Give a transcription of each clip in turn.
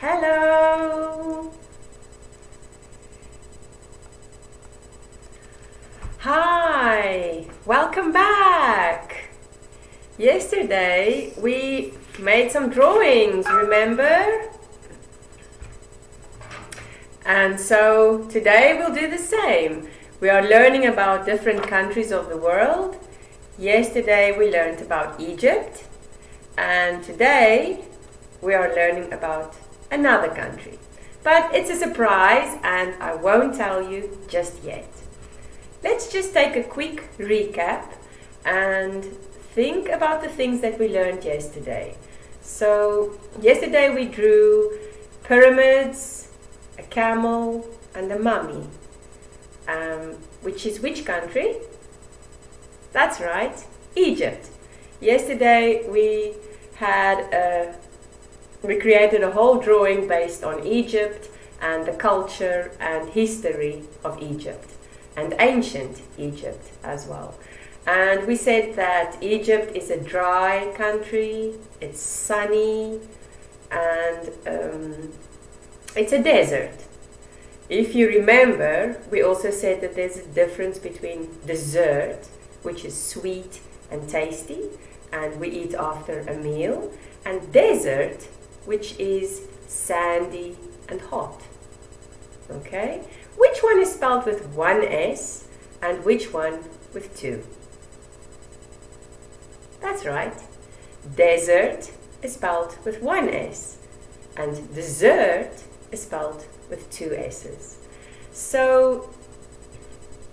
Hello! Hi! Welcome back! Yesterday we made some drawings, remember? And so today we'll do the same. We are learning about different countries of the world. Yesterday we learned about Egypt, and today we are learning about another country. But it's a surprise and I won't tell you just yet. Let's just take a quick recap and think about the things that we learned yesterday. So yesterday we drew pyramids, a camel and a mummy, which is which country? That's right, Egypt. Yesterday we created a whole drawing based on Egypt and the culture and history of Egypt and ancient Egypt as well. And we said that Egypt is a dry country, it's sunny, and it's a desert. If you remember, we also said that there's a difference between dessert, which is sweet and tasty, and we eat after a meal, and desert, which is sandy and hot. Okay? Which one is spelled with one S and which one with two? That's right. Desert is spelled with one S and dessert is spelled with two S's. So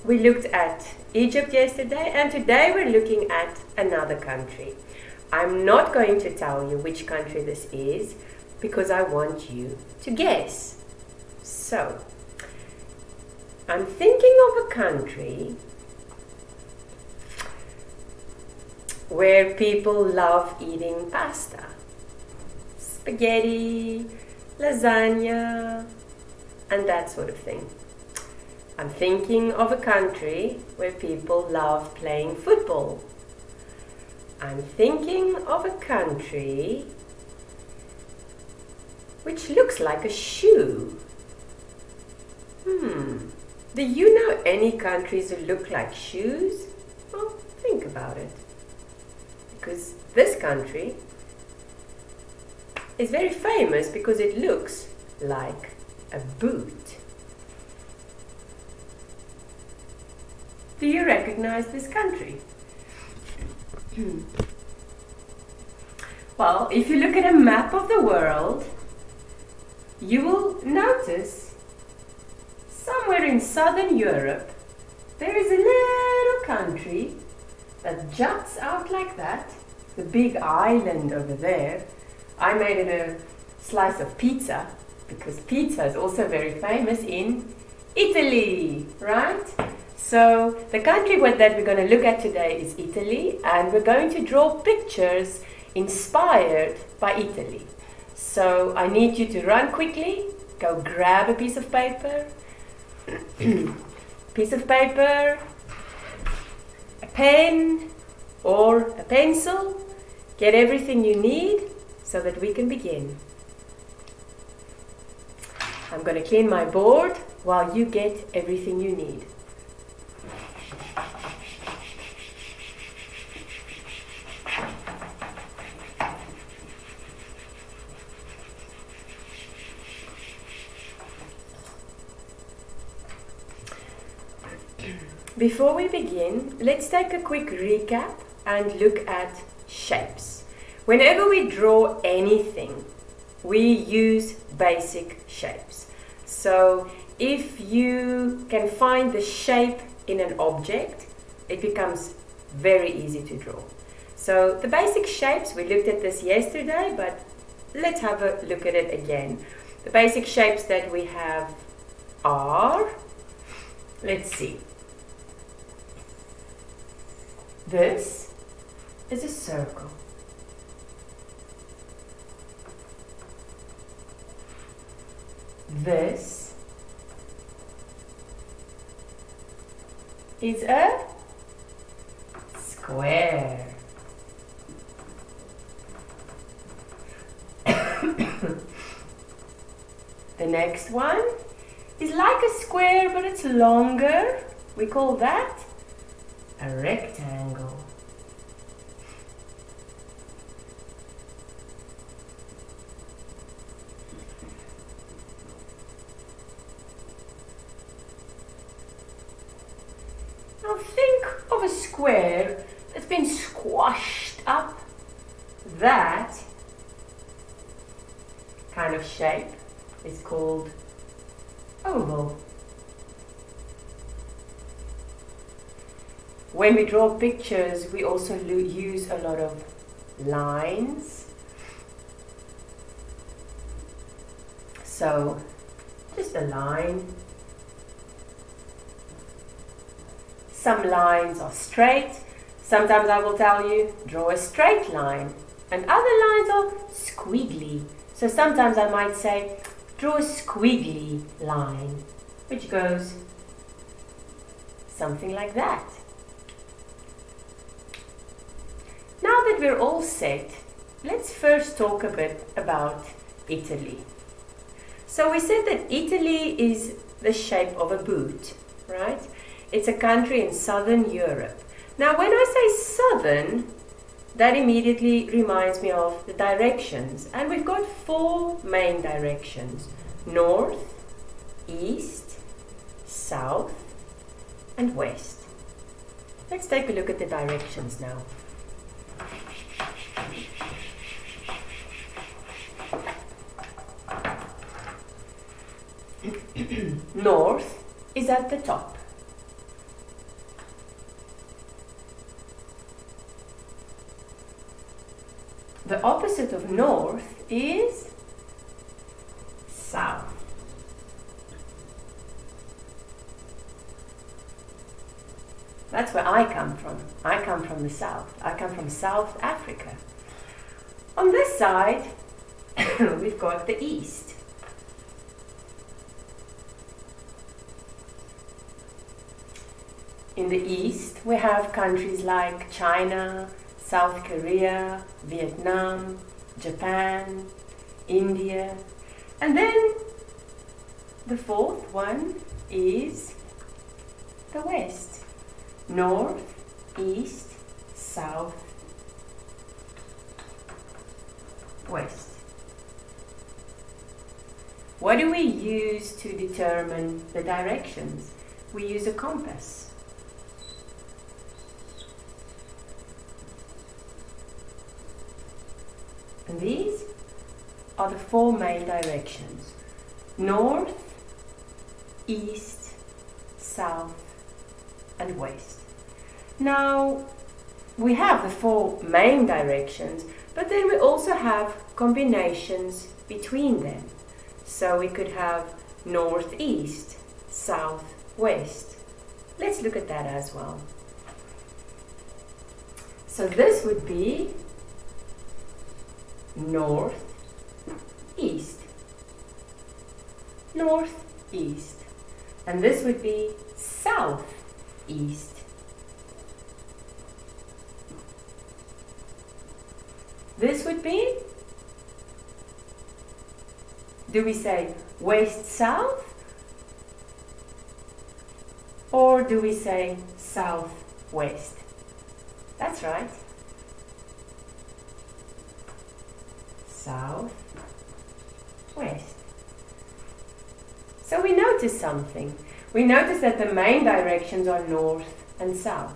we looked at Egypt yesterday, and today we're looking at another country. I'm not going to tell you which country this is because I want you to guess. So, I'm thinking of a country where people love eating pasta, spaghetti, lasagna, and that sort of thing. I'm thinking of a country where people love playing football. I'm thinking of a country which looks like a shoe. Do you know any countries who look like shoes? Well, think about it. Because this country is very famous because it looks like a boot. Do you recognize this country? Well, if you look at a map of the world, you will notice somewhere in southern Europe there is a little country that juts out like that, the big island over there. I made it a slice of pizza because pizza is also very famous in Italy, right? So the country that we're going to look at today is Italy, and we're going to draw pictures inspired by Italy. So I need you to run quickly, go grab a piece of paper, a pen or a pencil, get everything you need so that we can begin. I'm going to clean my board while you get everything you need. Before we begin, let's take a quick recap and look at shapes. Whenever we draw anything, we use basic shapes. So if you can find the shape in an object, it becomes very easy to draw. So the basic shapes, we looked at this yesterday, but let's have a look at it again. The basic shapes that we have are, let's see. This is a circle. This is a square. next one is like a square, but it's longer. We call that a rectangle. Now think of a square that's been squashed up. That kind of shape is called oval. When we draw pictures, we also use a lot of lines. So, just a line. Some lines are straight. Sometimes I will tell you, draw a straight line. And other lines are squiggly. So sometimes I might say, draw a squiggly line, which goes something like that. Now that we're all set, let's first talk a bit about Italy. So we said that Italy is the shape of a boot, right? It's a country in southern Europe. Now when I say southern, that immediately reminds me of the directions. And we've got 4 main directions: north, east, south, and west. Let's take a look at the directions now. North is at the top. The opposite of north is south. That's where I come from. I come from the south. I come from South Africa. On this side, we've got the east. In the east, we have countries like China, South Korea, Vietnam, Japan, India. And then the 4th one is the west. North, east, south, west. What do we use to determine the directions? We use a compass. And these are the 4 main directions: north, east, south, and west. Now, we have the 4 main directions, but then we also have combinations between them. So we could have northeast, southwest. Let's look at that as well. So this would be north, east, north, east. And this would be south, east. This would be, do we say west, south? Or do we say south, west? That's right. South, west. So we notice something. We notice that the main directions are north and south,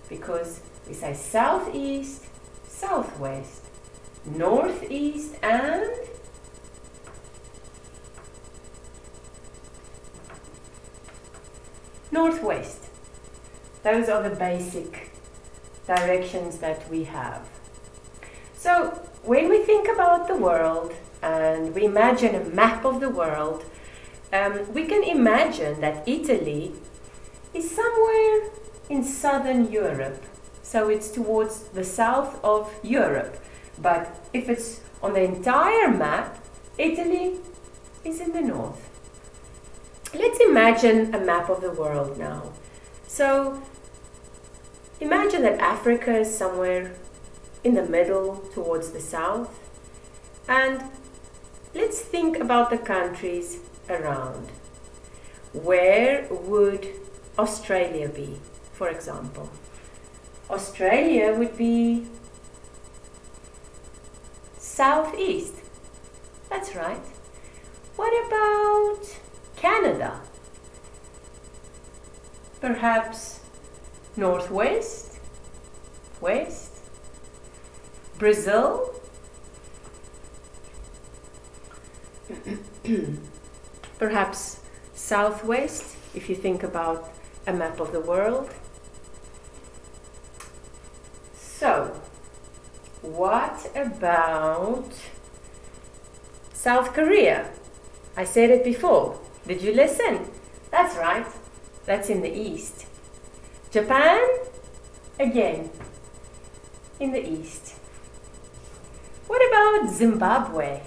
because we say southeast, southwest, northeast, and northwest. Those are the basic directions that we have. So when we think about the world and we imagine a map of the world, we can imagine that Italy is somewhere in southern Europe. So it's towards the south of Europe. But if it's on the entire map, Italy is in the north. Let's imagine a map of the world now. So imagine that Africa is somewhere in the middle towards the south, and let's think about the countries around. Where would Australia be, for example? Australia would be southeast. That's right. What about Canada? Perhaps northwest? West? Brazil? Perhaps southwest, if you think about a map of the world. So, what about South Korea? I said it before. Did you listen? That's right. That's in the east. Japan? Again, in the east. What about Zimbabwe?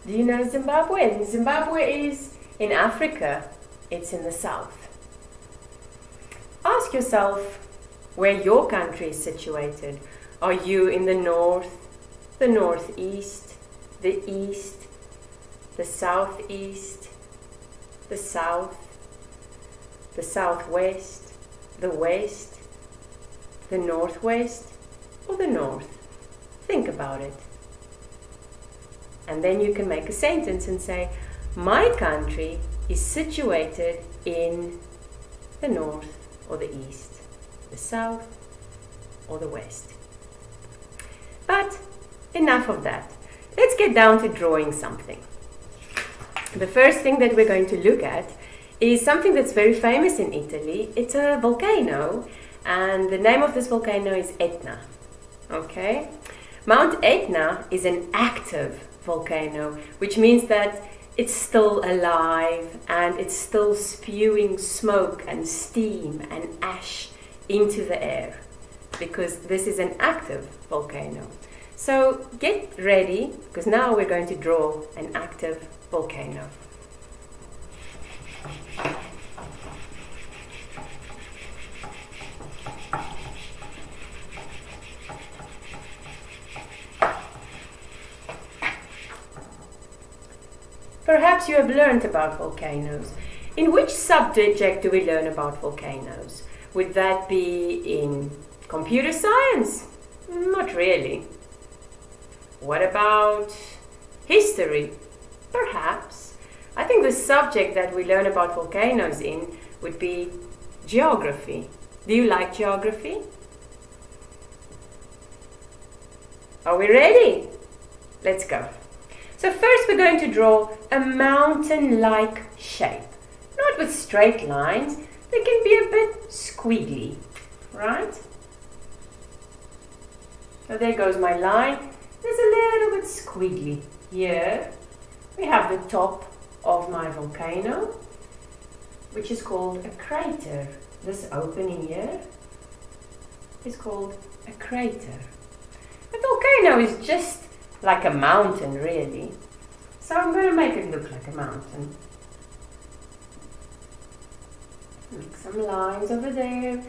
Do you know Zimbabwe? Zimbabwe is in Africa. It's in the south. Ask yourself where your country is situated. Are you in the north, the northeast, the east, the southeast, the south, the southwest, the west, the northwest, or the north? Think about it. And then you can make a sentence and say, my country is situated in the north or the east, the south or the west. But enough of that. Let's get down to drawing something. The first thing that we're going to look at is something that's very famous in Italy. It's a volcano, and the name of this volcano is Etna. Okay? Mount Etna is an active volcano, which means that it's still alive and it's still spewing smoke and steam and ash into the air, because this is an active volcano. So get ready, because now we're going to draw an active volcano. Perhaps you have learned about volcanoes. In which subject do we learn about volcanoes? Would that be in computer science? Not really. What about history? Perhaps. I think the subject that we learn about volcanoes in would be geography. Do you like geography? Are we ready? Let's go. So first we're going to draw a mountain-like shape. Not with straight lines, they can be a bit squiggly, right? So there goes my line. There's a little bit squiggly here. We have the top of my volcano, which is called a crater. This opening here is called a crater. A volcano is just like a mountain, really. So I'm going to make it look like a mountain. Make some lines over there.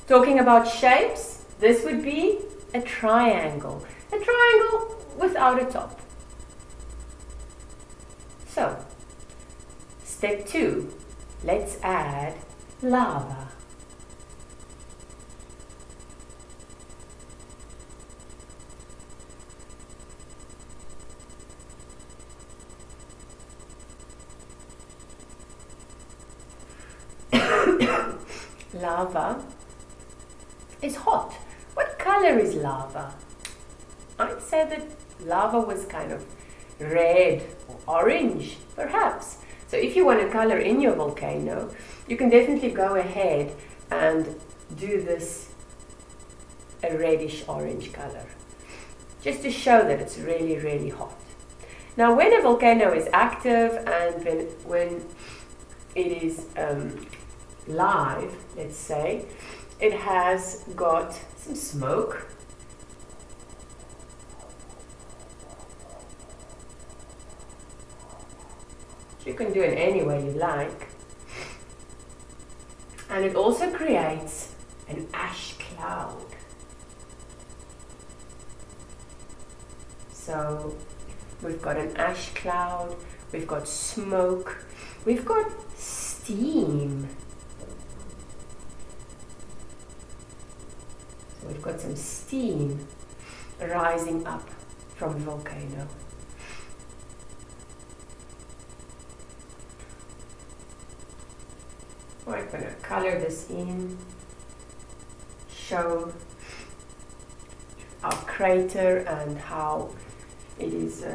Talking about shapes, this would be a triangle. A triangle without a top. So, step 2. Let's add lava. Lava is hot. What color is lava? I'd say that lava was kind of red or orange, perhaps. So if you want a color in your volcano, you can definitely go ahead and do this a reddish orange color, just to show that it's really, really hot. Now, when a volcano is active and when it is live, let's say, it has got some smoke. You can do it any way you like. And it also creates an ash cloud. So We've got an ash cloud, we've got smoke, we've got steam. So we've got some steam rising up from the volcano. We're going to color this in, show our crater and how it is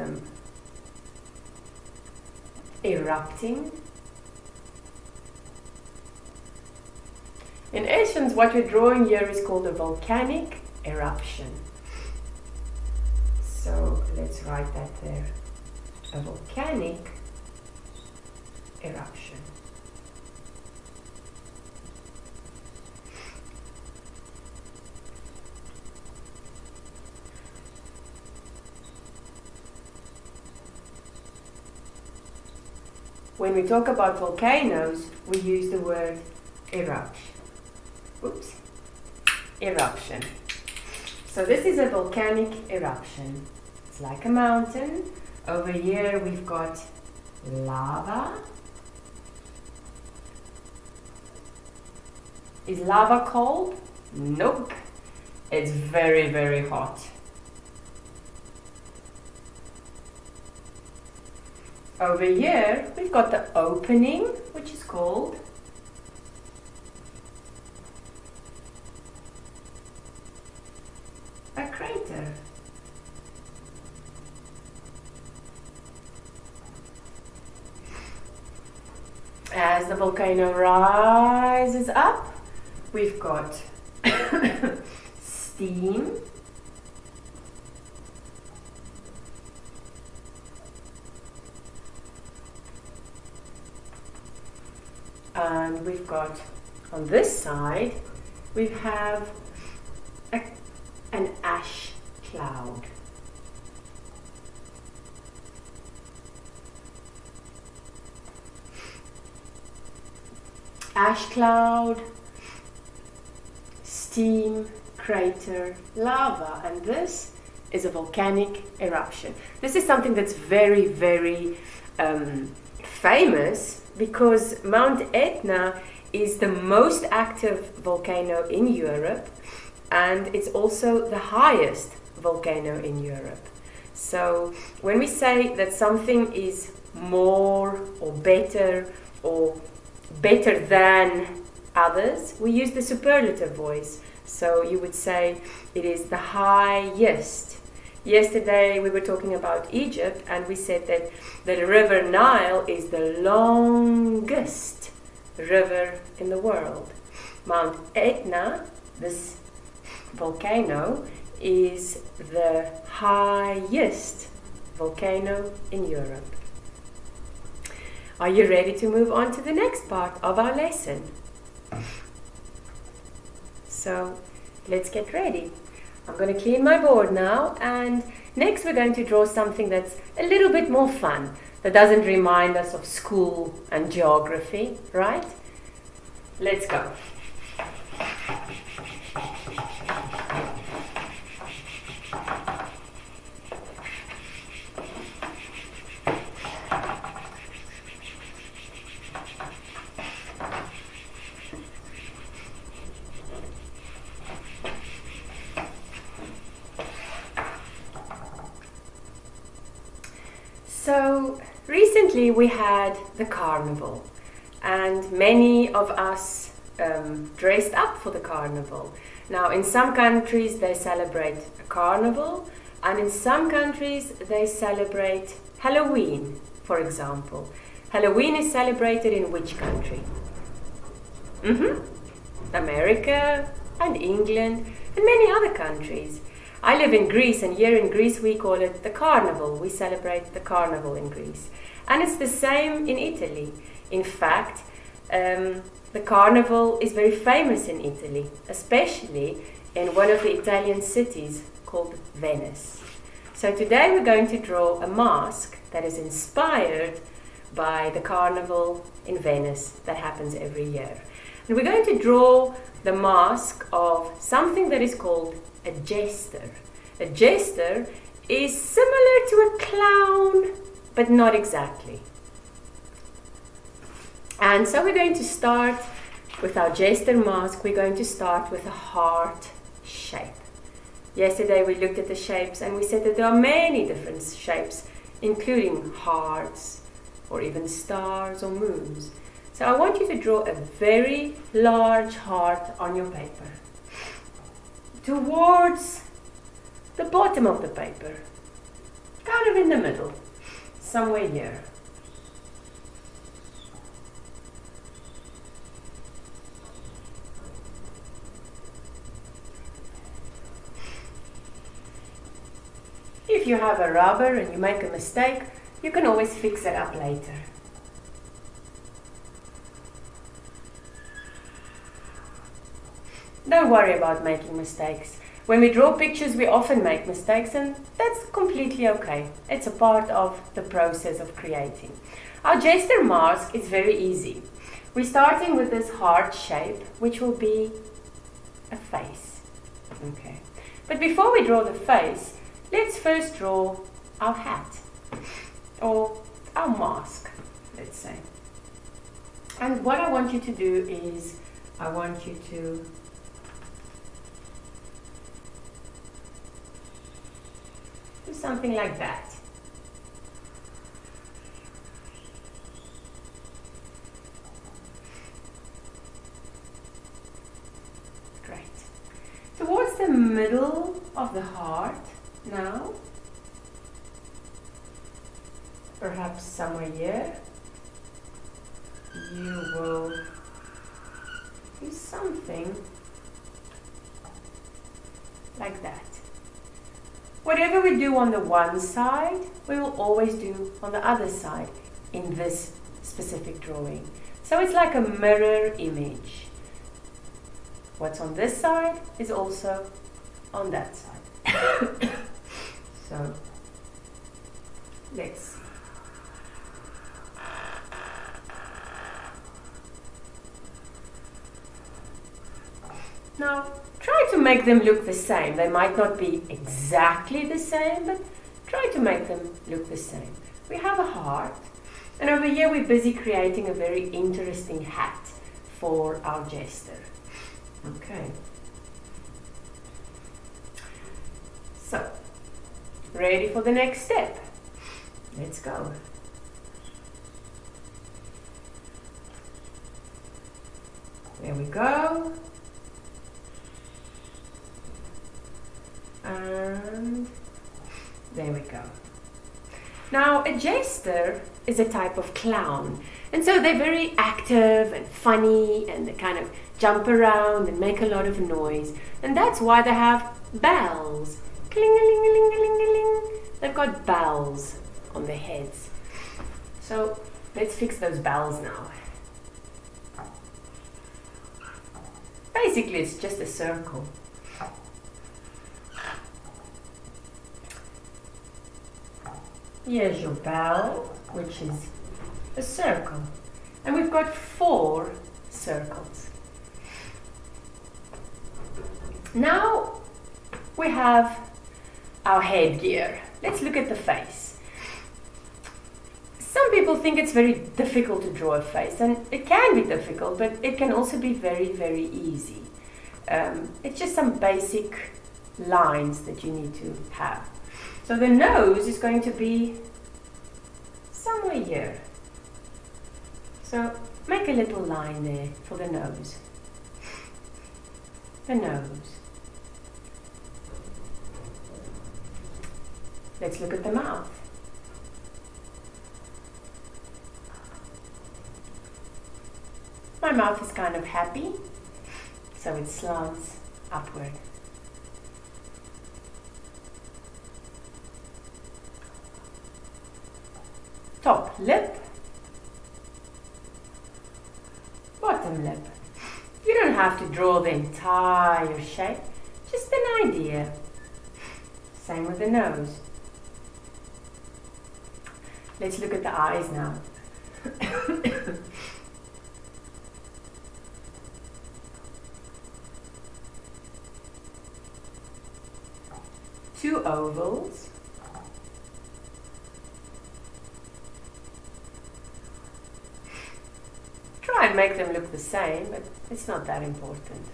erupting. In essence, what we're drawing here is called a volcanic eruption. So let's write that there. A volcanic eruption. When we talk about volcanoes, we use the word eruption. Oops. Eruption. So this is a volcanic eruption. It's like a mountain. Over here we've got lava. Is lava cold? Nope. It's very, very hot. Over here, we've got the opening, which is called a crater. As the volcano rises up, we've got steam. And we've got, on this side, we have an ash cloud. Ash cloud, steam, crater, lava, and this is a volcanic eruption. This is something that's very, very famous, because Mount Etna is the most active volcano in Europe, and it's also the highest volcano in Europe. So when we say that something is more or better than others, we use the superlative voice. So you would say it is the highest. Yesterday we were talking about Egypt, and we said that the river Nile is the longest river in the world. Mount Etna, this volcano, is the highest volcano in Europe. Are you ready to move on to the next part of our lesson? So let's get ready. I'm going to clean my board now, and next we're going to draw something that's a little bit more fun, that doesn't remind us of school and geography, right? Let's go. So recently we had the Carnival, and many of us dressed up for the Carnival. Now in some countries they celebrate a Carnival, and in some countries they celebrate Halloween, for example. Halloween is celebrated in which country? America and England and many other countries. I live in Greece, and here in Greece we call it the Carnival. We celebrate the Carnival in Greece. And it's the same in Italy. In fact, the Carnival is very famous in Italy, especially in one of the Italian cities called Venice. So today we're going to draw a mask that is inspired by the Carnival in Venice that happens every year. And we're going to draw the mask of something that is called a jester. A jester is similar to a clown, but not exactly. And so we're going to start with our jester mask. We're going to start with a heart shape. Yesterday we looked at the shapes and we said that there are many different shapes, including hearts or even stars or moons. So I want you to draw a very large heart on your paper towards the bottom of the paper, kind of in the middle, somewhere here. If you have a rubber and you make a mistake, you can always fix it up later. Don't worry about making mistakes. When we draw pictures, we often make mistakes, and that's completely okay. It's a part of the process of creating. Our jester mask is very easy. We're starting with this heart shape, which will be a face. Okay. But before we draw the face, let's first draw our hat, or our mask, let's say. And what I want you to do is, I want you to do something like that. Great. Towards the middle of the heart now, perhaps somewhere here, you will do something like that. Whatever we do on the one side, we will always do on the other side in this specific drawing. So it's like a mirror image. What's on this side is also on that side. So let's see. Now, try to make them look the same. They might not be exactly the same, but try to make them look the same. We have a heart, and over here we're busy creating a very interesting hat for our jester. Okay. So, ready for the next step? Let's go. There we go. And there we go. Now, a jester is a type of clown, and so they're very active and funny, and they kind of jump around and make a lot of noise, and that's why they have bells. Cling-a-ling-a-ling-a-ling-a-ling. They've got bells on their heads. So let's fix those bells now. Basically, it's just a circle. Here's your bell, which is a circle. And we've got 4 circles. Now we have our headgear. Let's look at the face. Some people think it's very difficult to draw a face, and it can be difficult, but it can also be very, very easy. It's just some basic lines that you need to have. So the nose is going to be somewhere here. So make a little line there for the nose. The nose. Let's look at the mouth. My mouth is kind of happy, so it slants upward. Top lip, bottom lip. You don't have to draw the entire shape, just an idea. Same with the nose. Let's look at the eyes now. 2 ovals might make them look the same, but it's not that important.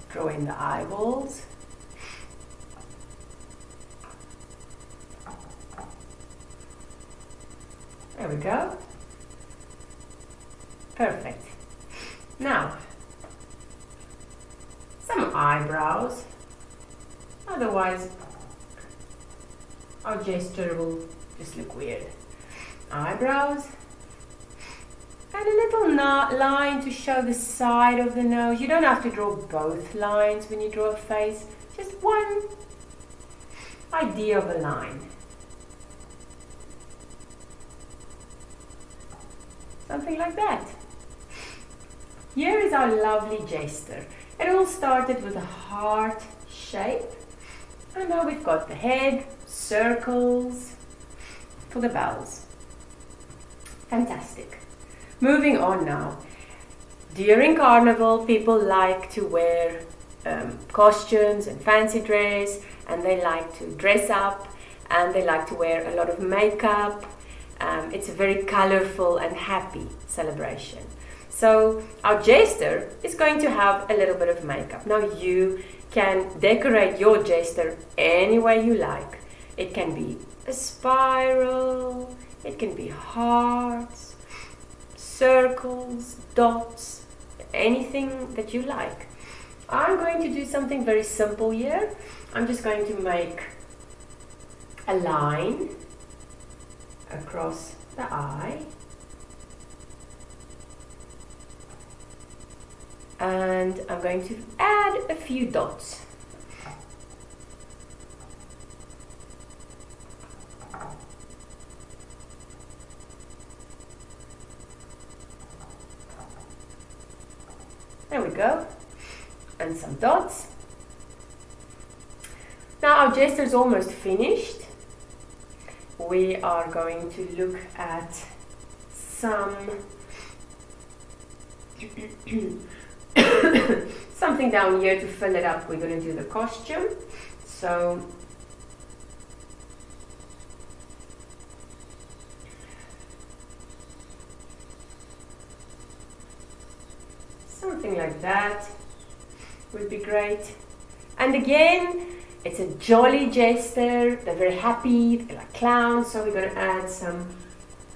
Draw in the eyeballs. There we go. Perfect. Now, some eyebrows. Otherwise, our gesture will just look weird. Eyebrows. And a little line to show the side of the nose. You don't have to draw both lines when you draw a face. Just one idea of a line. Something like that. Here is our lovely jester. It all started with a heart shape. And now we've got the head, circles for the bells. Fantastic. Moving on now. During Carnival, people like to wear costumes and fancy dress, and they like to dress up, and they like to wear a lot of makeup. It's a very colorful and happy celebration. So our jester is going to have a little bit of makeup. Now you can decorate your jester any way you like. It can be a spiral, it can be hearts, circles, dots, anything that you like. I'm going to do something very simple here. I'm just going to make a line across the eye, and I'm going to add a few dots. There we go, and some dots. Now our jester is almost finished. We are going to look at some something down here to fill it up. We're going to do the costume. So something like that would be great. And again, it's a jolly jester. They're very happy. They're like clowns. So we're going to add some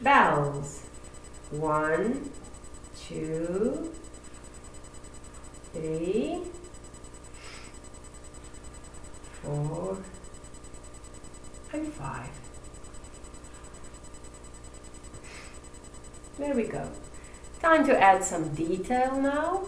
bells. 1, 2, 3, 4, and 5. There we go. Time to add some detail now.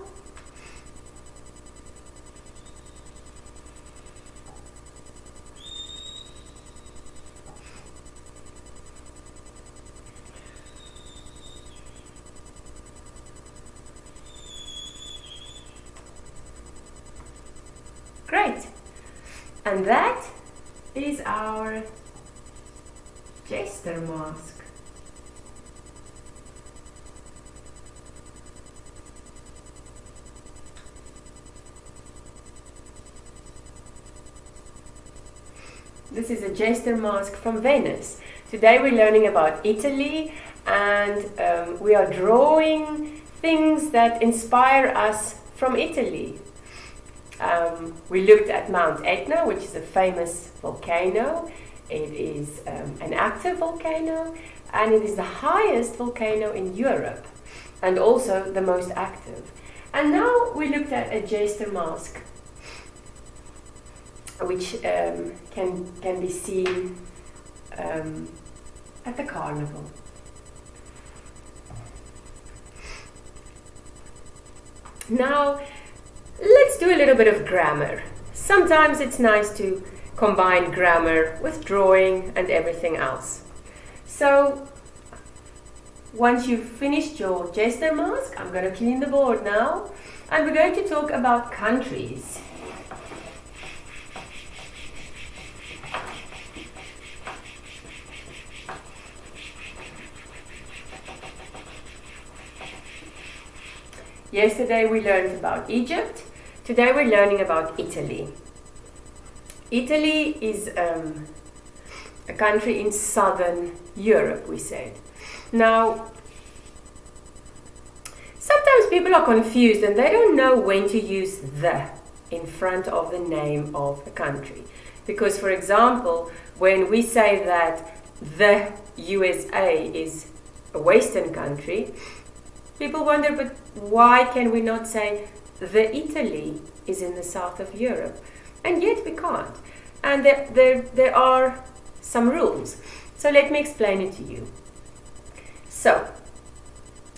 Great. And that is our jester mask. This is a jester mask from Venice. Today we're learning about Italy, and we are drawing things that inspire us from Italy. We looked at Mount Etna, which is a famous volcano. It is an active volcano, and it is the highest volcano in Europe, and also the most active. And now we looked at a jester mask, which can be seen at the Carnival. Now, let's do a little bit of grammar. Sometimes it's nice to combine grammar with drawing and everything else. So, once you've finished your jester mask, I'm going to clean the board now, and we're going to talk about countries. Yesterday we learned about Egypt. Today we're learning about Italy. Italy is a country in southern Europe, we said. Now, sometimes people are confused and they don't know when to use the in front of the name of a country. Because, for example, when we say that the USA is a Western country, people wonder, but why can we not say the Italy is in the south of Europe? And yet we can't. And there are some rules. So let me explain it to you. So,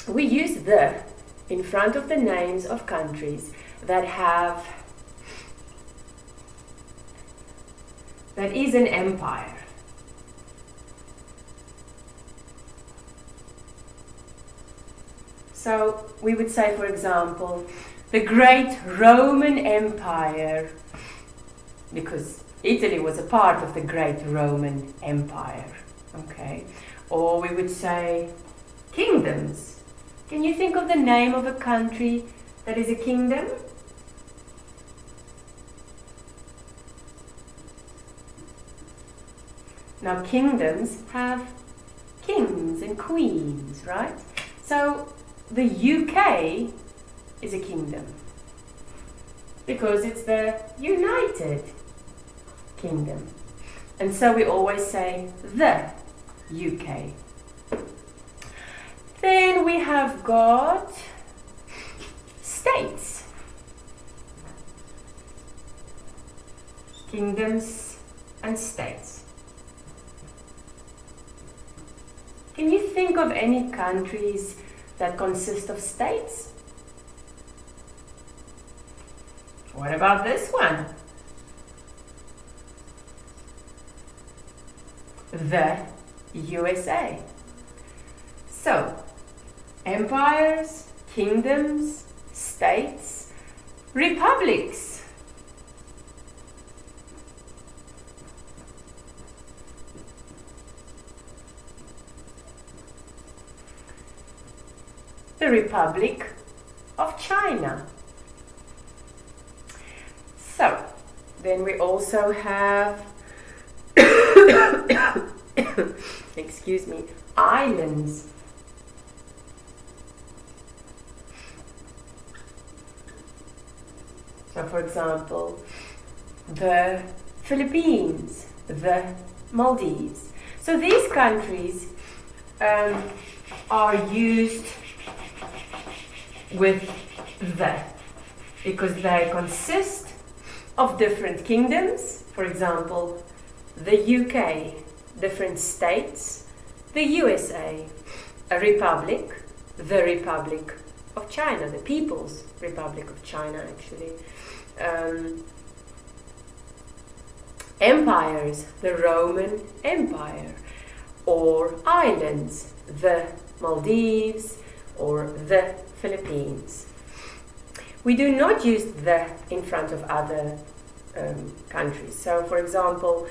we use the in front of the names of countries that is an empire. So we would say, for example, the great Roman Empire, because Italy was a part of the great Roman Empire, okay? Or we would say kingdoms. Can you think of the name of a country that is a kingdom? Now, kingdoms have kings and queens, right? So the UK is a kingdom because it's the United Kingdom. And so we always say the UK. Then we have got states. Kingdoms and states. Can you think of any countries that consist of states? What about this one? The USA. So, empires, kingdoms, states, republics. The Republic of China. So, then we also have excuse me, islands. So, for example, the Philippines, the Maldives. So these countries are used with the because they consist of different kingdoms. For example, the UK, different states, the USA, a republic, the Republic of China, the People's Republic of China, actually. Empires, the Roman Empire, or islands, the Maldives, or the Philippines. We do not use the in front of other countries. So, for example,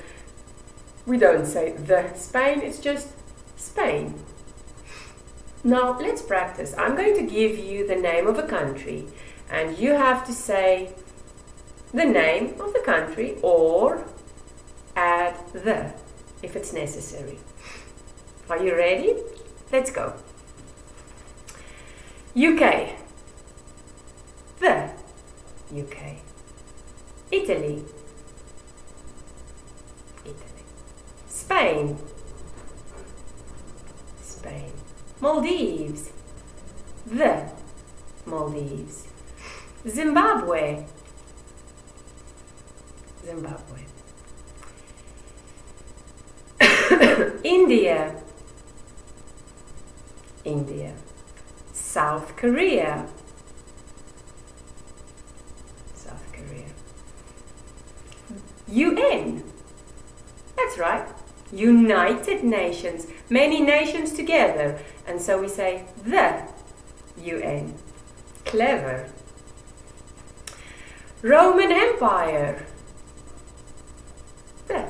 we don't say the Spain, it's just Spain. Now, let's practice. I'm going to give you the name of a country, and you have to say the name of the country or add the if it's necessary. Are you ready? Let's go. UK. The UK. Italy. Italy. Spain. Spain. Maldives. The Maldives. Zimbabwe. Zimbabwe. India. India. South Korea. South Korea. UN. That's right. United Nations. Many nations together. And so we say the UN. Clever. Roman Empire. The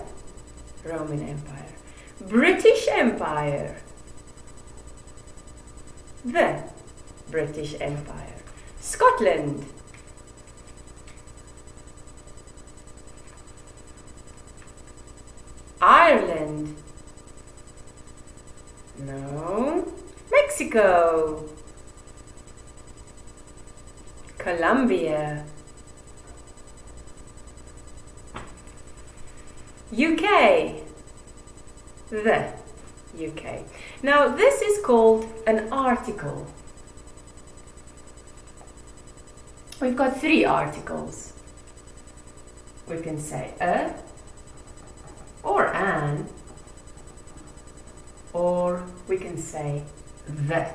Roman Empire. British Empire. The British Empire. Scotland. Ireland. No. Mexico. Colombia. UK. The UK. Now this is called an article. We've got 3 articles. We can say a, or an, or we can say the.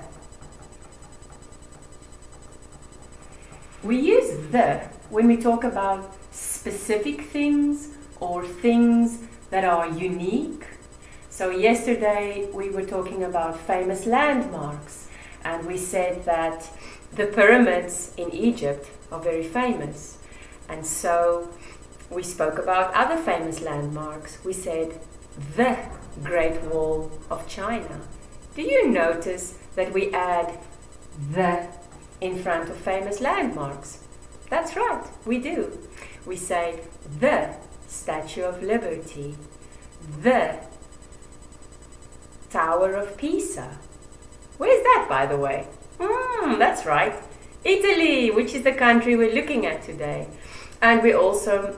We use the when we talk about specific things or things that are unique. So yesterday we were talking about famous landmarks, and we said that the pyramids in Egypt are very famous. And so we spoke about other famous landmarks. We said the Great Wall of China. Do you notice that we add the in front of famous landmarks? That's right, we do. We say the Statue of Liberty, the Tower of Pisa. Where's that, by the way? That's right, Italy, which is the country we're looking at today. And we also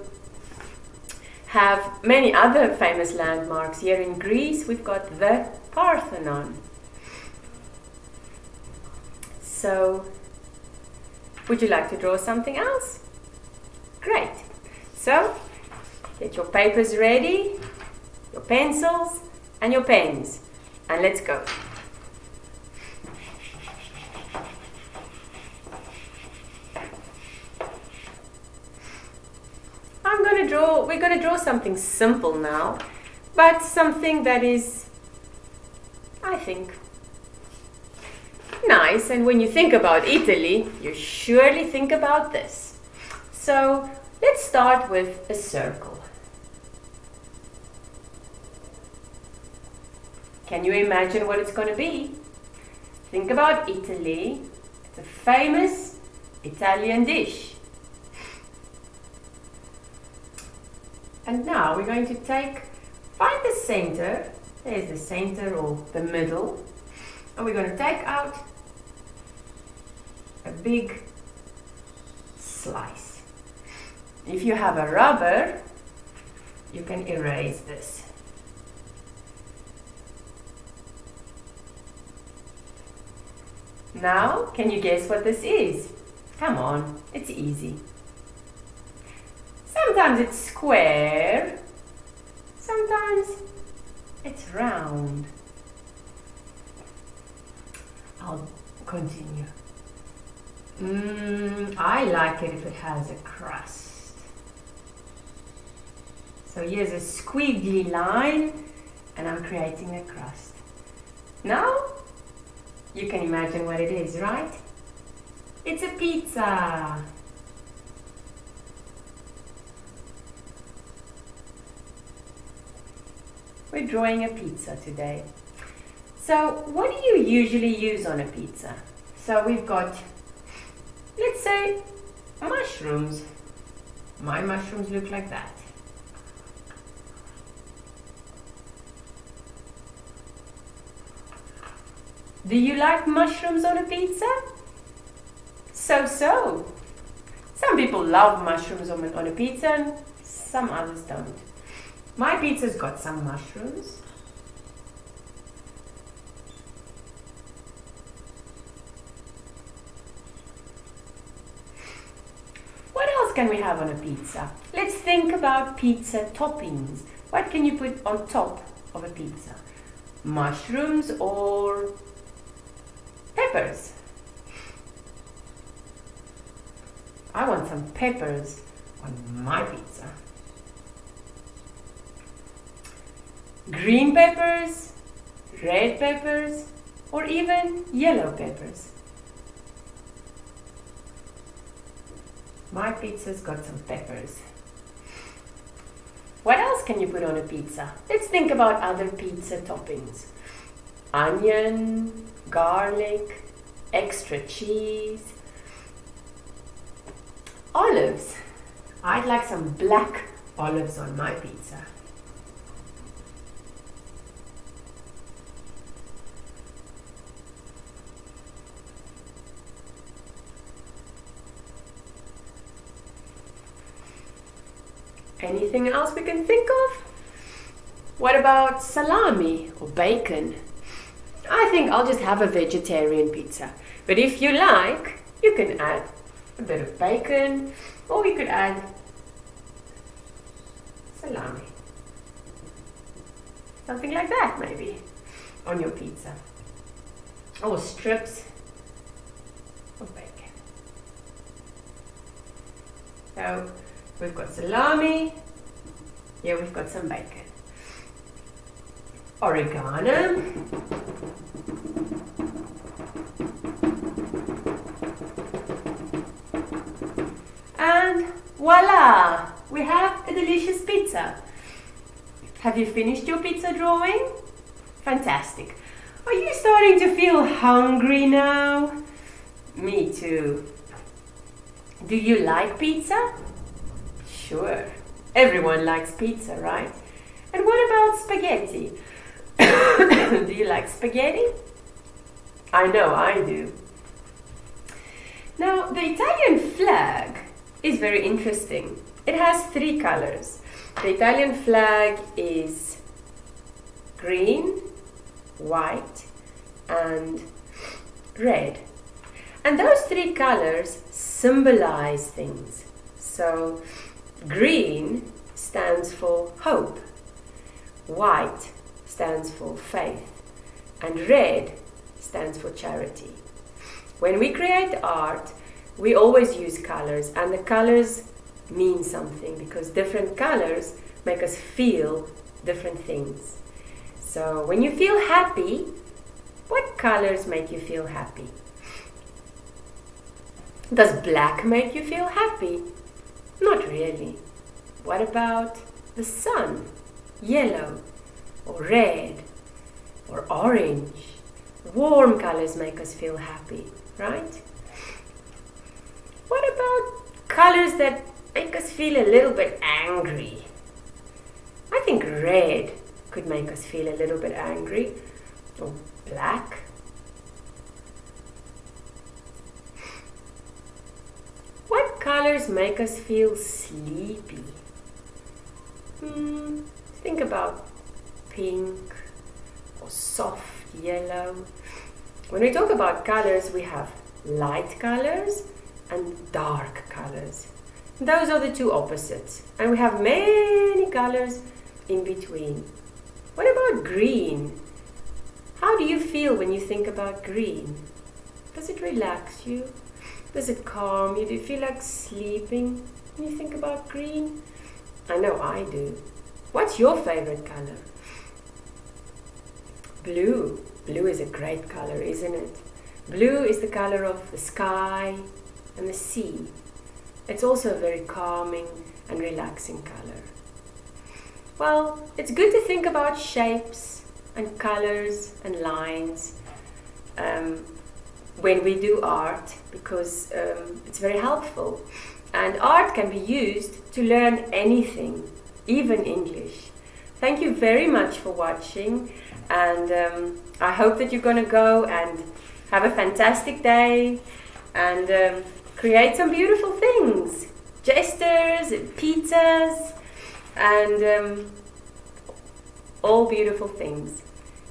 have many other famous landmarks. Here in Greece, we've got the Parthenon. So, would you like to draw something else? Great. So, get your papers ready, your pencils and your pens, and let's go. We're going to draw something simple now, but something that is, I think, nice. And when you think about Italy, you surely think about this. So let's start with a circle. Can you imagine what it's going to be? Think about Italy. It's a famous Italian dish. And now we're going to find the center. There's the center or the middle. And we're going to take out a big slice. If you have a rubber, you can erase this. Now, can you guess what this is? Come on, it's easy. Sometimes it's square, sometimes it's round. I'll continue. I like it if it has a crust. So here's a squiggly line, and I'm creating a crust. Now, you can imagine what it is, right? It's a pizza. We're drawing a pizza today. So what do you usually use on a pizza? So we've got, let's say, mushrooms. My mushrooms look like that. Do you like mushrooms on a pizza? So. Some people love mushrooms on a pizza and some others don't. My pizza's got some mushrooms. What else can we have on a pizza? Let's think about pizza toppings. What can you put on top of a pizza? Mushrooms or peppers? I want some peppers on my pizza. Green peppers, red peppers, or even yellow peppers. My pizza's got some peppers. What else can you put on a pizza? Let's think about other pizza toppings. Onion, garlic, extra cheese. Olives. I'd like some black olives on my pizza. Anything else we can think of? What about salami or bacon? I think I'll just have a vegetarian pizza. But if you like, you can add a bit of bacon, or you could add salami. Something like that, maybe, on your pizza. Or strips of bacon. So, we've got salami. Here we've got some bacon. Oregano. And voila! We have a delicious pizza. Have you finished your pizza drawing? Fantastic. Are you starting to feel hungry now? Me too. Do you like pizza? Sure. Everyone likes pizza, right? And what about spaghetti? Do you like spaghetti? I know I do. Now, the Italian flag is very interesting. It has 3 colors. The Italian flag is green, white, and red. And those 3 colors symbolize things. So, green stands for hope, white stands for faith, and red stands for charity. When we create art, we always use colors, and the colors mean something because different colors make us feel different things. So when you feel happy, what colors make you feel happy? Does black make you feel happy? Not really. What about the sun? Yellow or red or orange? Warm colors make us feel happy, right? What about colors that make us feel a little bit angry? I think red could make us feel a little bit angry, or black. What colors make us feel sleepy? Think about pink or soft yellow. When we talk about colors, we have light colors and dark colors. Those are the 2 opposites, and we have many colors in between. What about green? How do you feel when you think about green? Does it relax you? Does it calm you? Do you feel like sleeping when you think about green? I know I do. What's your favorite color? Blue. Blue is a great color, isn't it? Blue is the color of the sky and the sea. It's also a very calming and relaxing color. Well, it's good to think about shapes and colors and lines when we do art, because it's very helpful. And art can be used to learn anything, even English. Thank you very much for watching, and I hope that you're going to go and have a fantastic day and create some beautiful things. Jesters and pizzas and all beautiful things.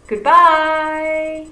Goodbye!